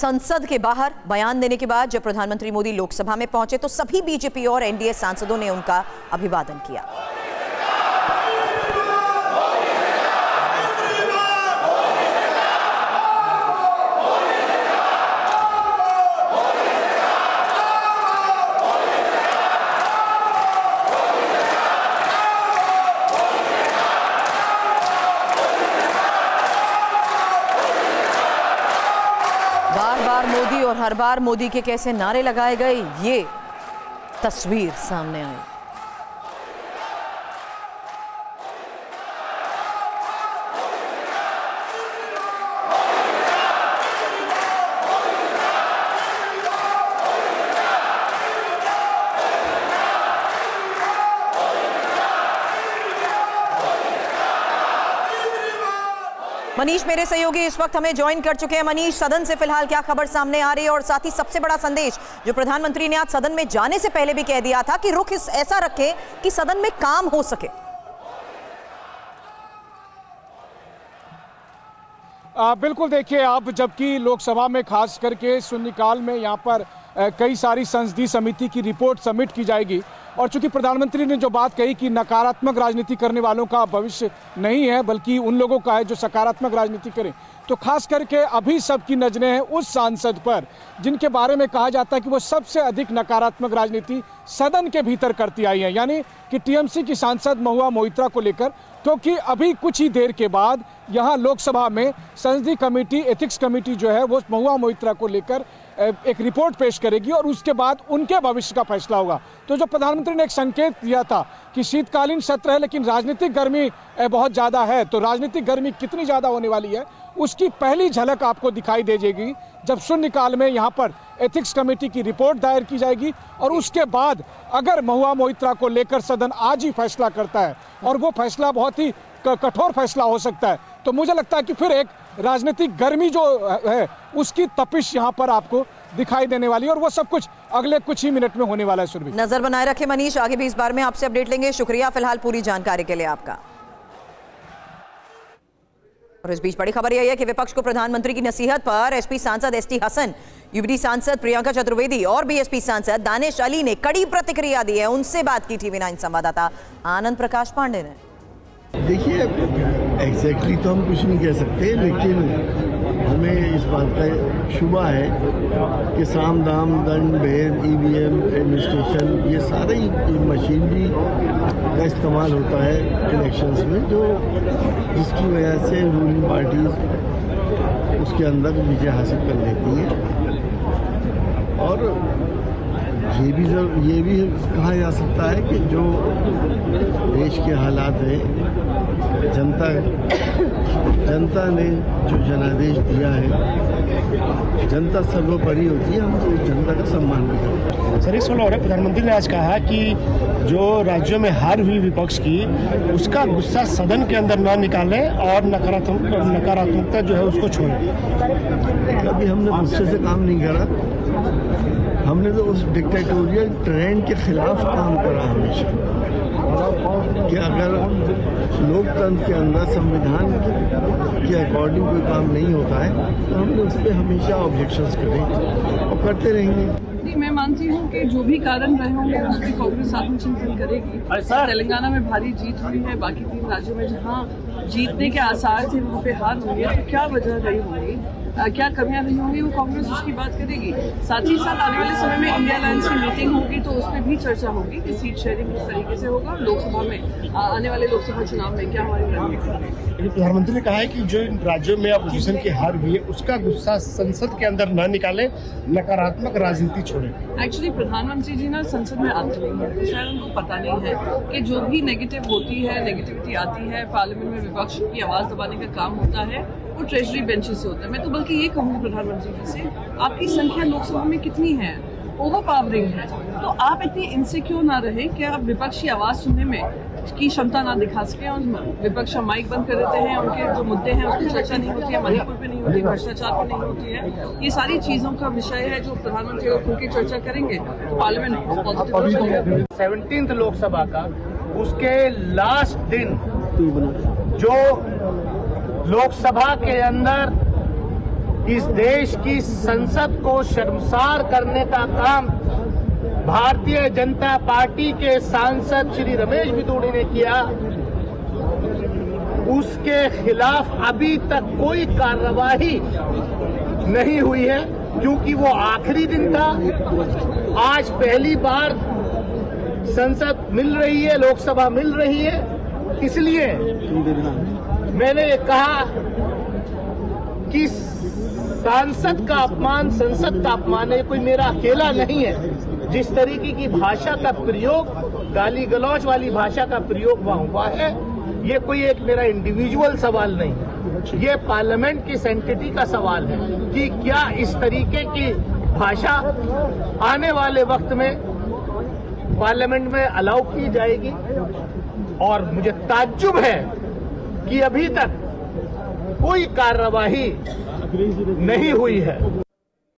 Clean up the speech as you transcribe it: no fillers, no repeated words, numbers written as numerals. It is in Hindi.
संसद के बाहर बयान देने के बाद जब प्रधानमंत्री मोदी लोकसभा में पहुंचे तो सभी बीजेपी और एनडीए सांसदों ने उनका अभिवादन किया। बार बार मोदी और हर बार मोदी के कैसे नारे लगाए गए, ये तस्वीर सामने आई। मनीष मेरे सहयोगी इस वक्त हमें ज्वाइन कर चुके हैं। मनीष, सदन से फिलहाल क्या खबर सामने आ रही है और साथ ही सबसे बड़ा संदेश जो प्रधानमंत्री ने आज सदन में जाने से पहले भी कह दिया था कि रुख ऐसा रखें कि सदन में काम हो सके। बिल्कुल, देखिए आप, जबकि लोकसभा में खास करके शून्यकाल में यहाँ पर कई सारी संसदीय समिति की रिपोर्ट सबमिट की जाएगी और चूंकि प्रधानमंत्री ने जो बात कही कि नकारात्मक राजनीति करने वालों का भविष्य नहीं है बल्कि उन लोगों का है जो सकारात्मक राजनीति करें, तो खास करके अभी सबकी नजरें हैं उस सांसद पर जिनके बारे में कहा जाता है कि वो सबसे अधिक नकारात्मक राजनीति सदन के भीतर करती आई है, यानी कि टीएमसी की सांसद महुआ मोइत्रा को लेकर। क्योंकि अभी कुछ ही देर के बाद यहाँ लोकसभा में संसदीय कमेटी, एथिक्स कमेटी जो है वो महुआ मोइत्रा को लेकर एक रिपोर्ट पेश करेगी और उसके बाद उनके भविष्य का फैसला होगा। तो जो प्रधानमंत्री ने एक संकेत दिया था कि शीतकालीन सत्र है लेकिन राजनीतिक गर्मी बहुत ज़्यादा है, तो राजनीतिक गर्मी कितनी ज़्यादा होने वाली है उसकी पहली झलक आपको दिखाई दे जाएगी जब शून्यकाल में यहाँ पर एथिक्स कमेटी की रिपोर्ट दायर की जाएगी और उसके बाद अगर महुआ मोइत्रा को लेकर सदन आज ही फैसला करता है और वो फैसला बहुत ही कठोर फैसला हो सकता है, तो मुझे लगता है कि फिर एक राजनीतिक गर्मी जो है उसकी तपिश यहाँ पर आपको दिखाई देने वाली है और वो सब कुछ अगले कुछ ही मिनट में होने वाला है। सुरभि, नजर बनाए रखे मनीष, आगे भी इस बारे में आपसे अपडेट लेंगे। शुक्रिया फिलहाल पूरी जानकारी के लिए आपका। और इस बीच बड़ी खबर यह है कि विपक्ष को प्रधानमंत्री की नसीहत पर एसपी सांसद एसटी हसन, यूपीडी सांसद प्रियंका चतुर्वेदी और बीएसपी सांसद दानिश अली ने कड़ी प्रतिक्रिया दी है। उनसे बात की टीवी 9 संवाददाता आनंद प्रकाश पांडे ने। देखिए, एग्जैक्टली तो हम कुछ नहीं कह सकते, लेकिन हमें इस बात का शुबा है कि साम दाम दंड भेद ईवीएम एडमिनिस्ट्रेशन ये सारी मशीनरी का इस्तेमाल होता है इलेक्शंस में, जो जिसकी वजह से रूलिंग पार्टीज उसके अंदर विजय हासिल कर लेती है। और ये भी कहा जा सकता है कि जो देश के हालात हैं, जनता ने जो जनादेश दिया है, जनता सर्वोपरि होती है, हम जनता का सम्मान भी करते हैं। सर, इस और प्रधानमंत्री ने आज कहा कि जो राज्यों में हार हुई विपक्ष की उसका गुस्सा सदन के अंदर न निकालें और नकारात्मकता जो है उसको छोड़ें। कभी हमने गुस्से से काम नहीं करा, हमने तो उस डिक्टेटोरियल ट्रेंड के खिलाफ काम करा हमेशा कि अगर लोकतंत्र के अंदर संविधान के अकॉर्डिंग कोई काम नहीं होता है तो हमने उस पर हमेशा ऑब्जेक्शंस करे और करते रहेंगे। मैं मानती हूँ कि जो भी कारण रहे होंगे उस पर कांग्रेस आत्मचिंतन करेगी। तेलंगाना में भारी जीत हुई है, बाकी 3 राज्यों में जहाँ जीतने के आसार थे वहाँ पे हार हुई है, तो क्या वजह रही होगी, क्या कमियां रही होंगी, वो कांग्रेस उसकी बात करेगी। साथ ही साथ आने वाले समय में इंडिया अलायंस की मीटिंग होगी तो उस पर भी चर्चा होगी कि सीट शेयरिंग किस तरीके से होगा, लोकसभा में आने वाले लोकसभा चुनाव में क्या हमारी रणनीति। प्रधानमंत्री ने कहा है कि जो इन राज्यों में अपोजिशन की हार हुई है उसका गुस्सा संसद के अंदर न निकाले, नकारात्मक राजनीति छोड़े। एक्चुअली प्रधानमंत्री जी ना संसद में आते नहीं है, तो शायद उनको पता नहीं है कि जो भी नेगेटिव होती है, नेगेटिविटी आती है, पार्लियामेंट में विपक्ष की आवाज दबाने का काम होता है, वो ट्रेजरी बेंचेस से होता है। मैं तो बल्कि ये कहूँगी प्रधानमंत्री जी से, आपकी संख्या लोकसभा में कितनी है, ओवर पावरिंग है, तो आप इतनी इनसिक्योर ना रहे कि आप विपक्ष की आवाज़ सुनने में की क्षमता ना दिखा सके और विपक्ष माइक बंद कर देते हैं, उनके जो मुद्दे हैं उस पर चर्चा नहीं होती है, मणिपुर पे नहीं होती, भ्रष्टाचार पे नहीं होती है। ये सारी चीज़ों का विषय है जो प्रधानमंत्री अगर खुल के चर्चा करेंगे तो पार्लियामेंट पॉजिटिव। 17th लोकसभा का उसके लास्ट दिन जो लोकसभा के अंदर इस देश की संसद को शर्मसार करने का काम भारतीय जनता पार्टी के सांसद श्री रमेश बिदूड़ी ने किया, उसके खिलाफ अभी तक कोई कार्रवाई नहीं हुई है, क्योंकि वो आखिरी दिन था। आज पहली बार संसद मिल रही है, लोकसभा मिल रही है, इसलिए मैंने कहा कि सांसद का अपमान संसद का अपमान है, कोई मेरा अकेला नहीं है। जिस तरीके की भाषा का प्रयोग, गाली गलौज वाली भाषा का प्रयोग वहां हुआ है, ये कोई एक मेरा इंडिविजुअल सवाल नहीं है, ये पार्लियामेंट की सैंक्टिटी का सवाल है कि क्या इस तरीके की भाषा आने वाले वक्त में पार्लियामेंट में अलाउ की जाएगी। और मुझे ताज्जुब है कि अभी तक कोई कार्रवाई नहीं हुई है।